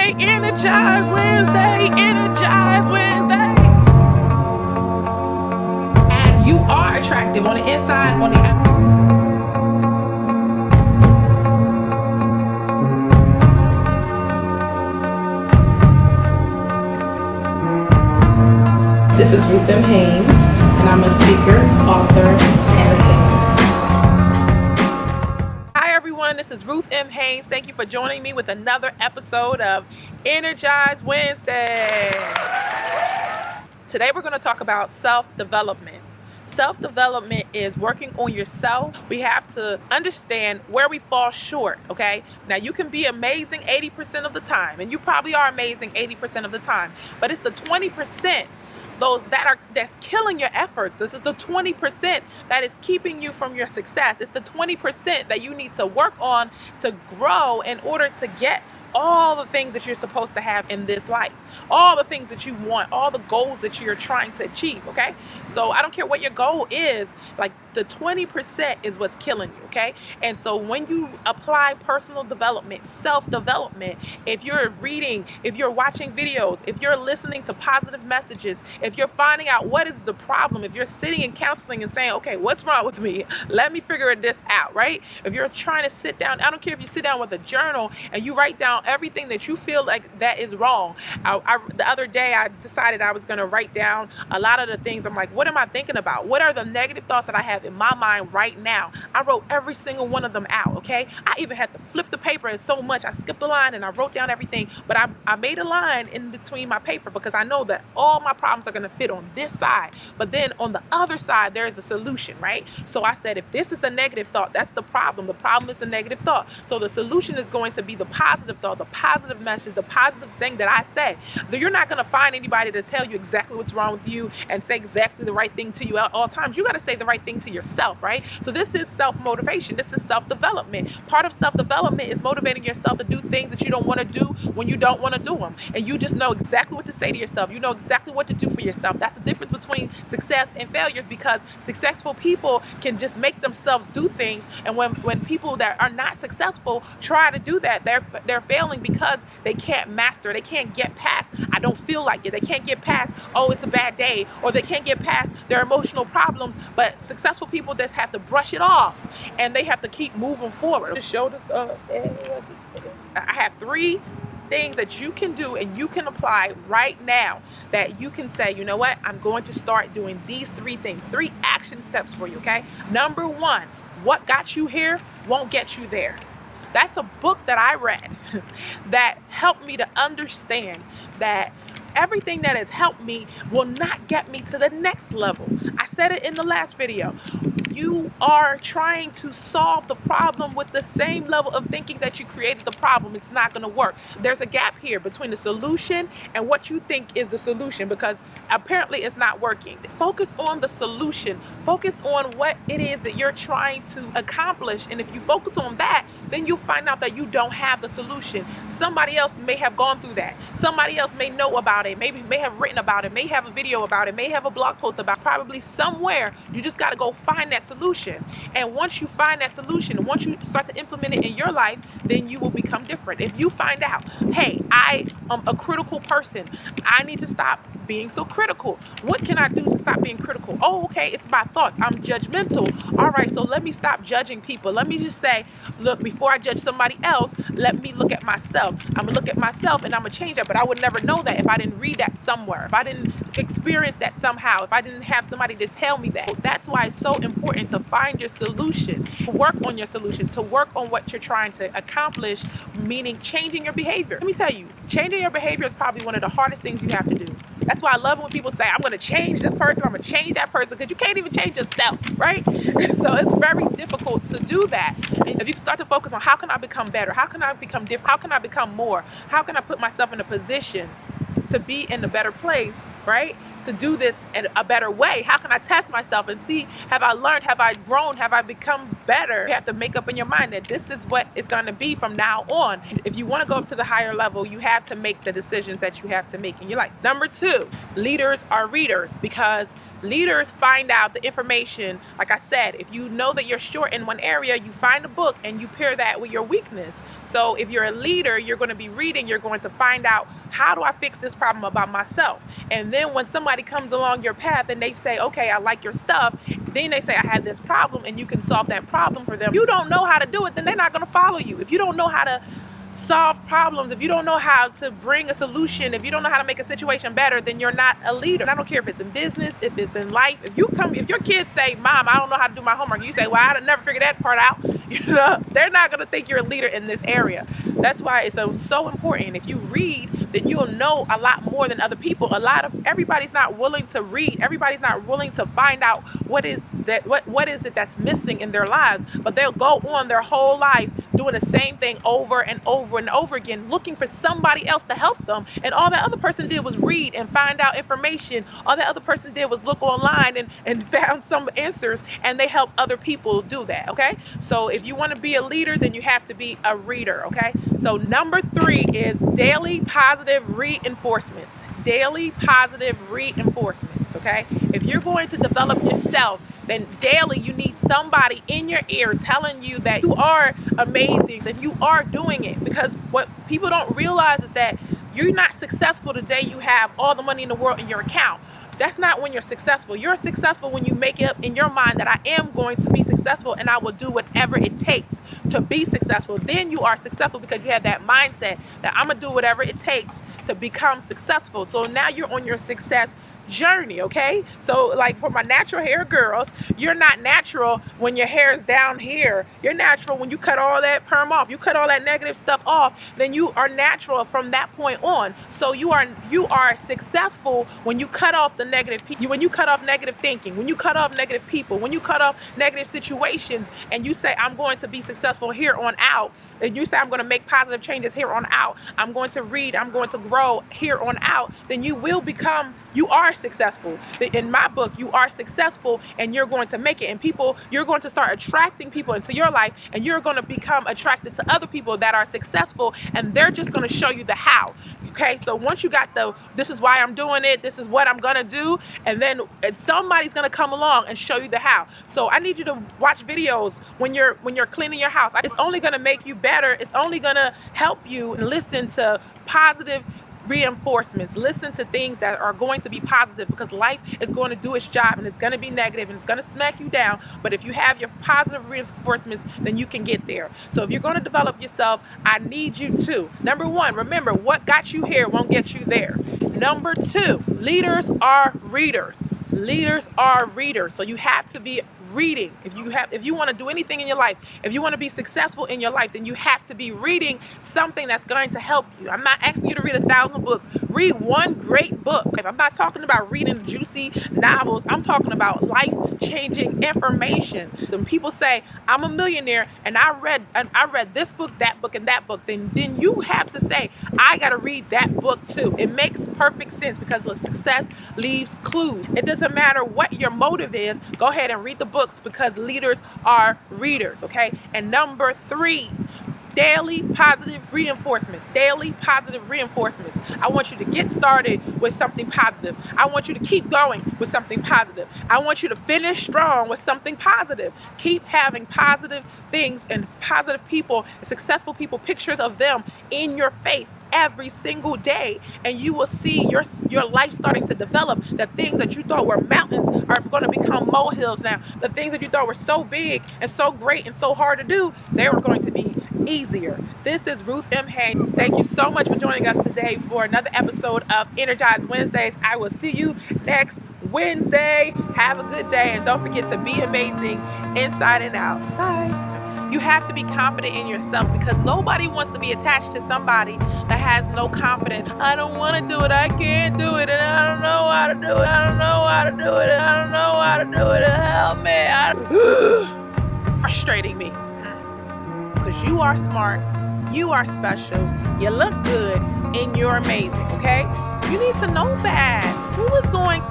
Energized Wednesday, Energized Wednesday. And you are attractive on the inside, on the outside. This is Ruth M. Haynes, and I'm a speaker, author, and a singer. Hi everyone, this is Ruth M. Haynes. Thank you for joining me with another episode of Energized Wednesday. Today we're going to talk about self-development. Self-development is working on yourself. We have to understand where we fall short, okay? Now, you can be amazing 80% of the time, and you probably are amazing 80% of the time, but it's the 20% that's killing your efforts. This is the 20% that is keeping you from your success. It's the 20% that you need to work on to grow in order to get all the things that you're supposed to have in this life, all the things that you want, all the goals that you're trying to achieve, okay? So I don't care what your goal is, like the 20% is what's killing you, okay? And so when you apply personal development, self-development, if you're reading, if you're watching videos, if you're listening to positive messages, if you're finding out what is the problem, if you're sitting in counseling and saying, okay, what's wrong with me? Let me figure this out, right? If you're trying to sit down, I don't care if you sit down with a journal and you write down everything that you feel like that is wrong. The other day I decided I was going to write down a lot of the things. I'm like, what am I thinking about? What are the negative thoughts that I have in my mind right now? I wrote every single one of them out, okay? I even had to flip the paper and so much. I skipped a line and I wrote down everything, but I made a line in between my paper because I know that all my problems are going to fit on this side, but then on the other side there is a solution, right? So I said, if this is the negative thought, that's the problem. The problem is the negative thought. So the solution is going to be the positive thought, the positive message, the positive thing that I say. You're not going to find anybody to tell you exactly what's wrong with you and say exactly the right thing to you at all times. You got to say the right thing to yourself, right? So this is self-motivation. This is self-development. Part of self-development is motivating yourself to do things that you don't want to do when you don't want to do them. And you just know exactly what to say to yourself. You know exactly what to do for yourself. That's the difference between success and failures, because successful people can just make themselves do things. And when people that are not successful try to do that, they're failing because they can't master, they can't get past, I don't feel like it. They can't get past, oh, it's a bad day, or they can't get past their emotional problems. But successful people just have to brush it off and they have to keep moving forward. Just show this. I have 3 things that you can do and you can apply right now that you can say, you know what, I'm going to start doing these 3 things, 3 action steps for you, okay? Number 1, what got you here won't get you there. That's a book that I read that helped me to understand that everything that has helped me will not get me to the next level. I said it in the last video. You are trying to solve the problem with the same level of thinking that you created the problem. It's not going to work. There's a gap here between the solution and what you think is the solution, because apparently it's not working. Focus on the solution. Focus on what it is that you're trying to accomplish. And if you focus on that, then you'll find out that you don't have the solution. Somebody else may have gone through that. Somebody else may know about it, maybe may have written about it, may have a video about it, may have a blog post about it. Probably somewhere. You just got to go find that solution. And once you find that solution, once you start to implement it in your life, then you will become different. If you find out, hey, I am a critical person, I need to stop being so critical. What can I do to stop being critical? Oh, okay, it's my thoughts. I'm judgmental. All right, so let me stop judging people. Let me just say, look, before I judge somebody else, let me look at myself. I'm gonna look at myself and I'm gonna change that. But I would never know that if I didn't read that somewhere, if I didn't experience that somehow, if I didn't have somebody to tell me that. That's why it's so important to find your solution, to work on your solution, to work on what you're trying to accomplish, meaning changing your behavior. Let me tell you, changing your behavior is probably one of the hardest things you have to do. That's why I love when people say, I'm going to change this person, I'm going to change that person, because you can't even change yourself, right? So it's very difficult to do that. And if you start to focus on how can I become better, how can I become different, how can I become more, how can I put myself in a position to be in a better place, right? To do this in a better way. How can I test myself and see, have I learned, have I grown, have I become better? You have to make up in your mind that this is what it's going to be from now on. If you want to go up to the higher level, you have to make the decisions that you have to make in your life. Number 2, leaders are readers, because Leaders find out the information. Like I said, if you know that you're short in one area, you find a book and you pair that with your weakness. So if you're a leader, you're going to be reading, you're going to find out, how do I fix this problem about myself? And then when somebody comes along your path and they say, okay, I like your stuff, then they say, I have this problem, and you can solve that problem for them. You don't know how to do it, then they're not going to follow you. If you don't know how to solve problems, if you don't know how to bring a solution, if you don't know how to make a situation better, then you're not a leader. And I don't care if it's in business, if it's in life. If your kids say, Mom, I don't know how to do my homework, you say, well, I never figured that part out. They're not going to think you're a leader in this area. That's why it's so important. If you read, then you'll know a lot more than other people. Everybody's not willing to read. Everybody's not willing to find out what is it that's missing in their lives. But they'll go on their whole life doing the same thing over and over and over again, looking for somebody else to help them. And all that other person did was read and find out information. All that other person did was look online and found some answers, and they help other people do that. Okay. So if you want to be a leader, then you have to be a reader. Okay. So number 3 is daily positive reinforcements. Daily positive reinforcements. Okay. If you're going to develop yourself, then daily you need somebody in your ear telling you that you are amazing and you are doing it. Because what people don't realize is that you're not successful the day you have all the money in the world in your account. That's not when you're successful. You're successful when you make it up in your mind that I am going to be successful and I will do whatever it takes to be successful. Then you are successful because you have that mindset that I'm going to do whatever it takes to become successful. So now you're on your success journey. Okay, so like for my natural hair girls, you're not natural when your hair is down here. You're natural when you cut all that perm off, you cut all that negative stuff off, then you are natural from that point on. So you are successful when you cut off the negative people, when you cut off negative thinking, when you cut off negative people, when you cut off negative situations, and you say, I'm going to be successful here on out, and you say, I'm going to make positive changes here on out, I'm going to read, I'm going to grow here on out, then you are successful. In my book, you are successful and you're going to make it. And you're going to start attracting people into your life, and you're going to become attracted to other people that are successful, and they're just going to show you the how. Okay, so once you got this is why I'm doing it, this is what I'm going to do, and then somebody's going to come along and show you the how. So I need you to watch videos when you're cleaning your house. It's only going to make you better. It's only going to help you, and listen to positive reinforcements. Listen to things that are going to be positive, because life is going to do its job and it's going to be negative and it's going to smack you down. But if you have your positive reinforcements, then you can get there. So if you're going to develop yourself, I need you to, number 1, remember, what got you here won't get you there. Number 2, leaders are readers. Leaders are readers. So you have to be reading. If you want to do anything in your life, if you want to be successful in your life, then you have to be reading something that's going to help you. I'm not asking you to read 1,000 books. Read one great book. I'm not talking about reading juicy novels. I'm talking about life-changing information. When people say, I'm a millionaire and I read this book, that book, and that book, then you have to say, I got to read that book too. It makes perfect sense, because success leaves clues. It doesn't matter what your motive is. Go ahead and read the books, because leaders are readers. Okay. And number 3, daily positive reinforcements. Daily positive reinforcements. I want you to get started with something positive. I want you to keep going with something positive. I want you to finish strong with something positive. Keep having positive things and positive people, successful people, pictures of them in your face every single day, and you will see your life starting to develop. The things that you thought were mountains are going to become molehills now. The things that you thought were so big and so great and so hard to do, they were going to be easier. This is Ruth M. Haynes. Thank you so much for joining us today for another episode of Energized Wednesdays. I will see you next Wednesday. Have a good day, and don't forget to be amazing inside and out. Bye. You have to be confident in yourself, because nobody wants to be attached to somebody that has no confidence. I don't want to do it. I can't do it. And I don't know how to do it. I don't know how to do it. I don't know how to do it. Help me. Frustrating me. Because you are smart. You are special. You look good. And you're amazing. Okay? You need to know that. Who is going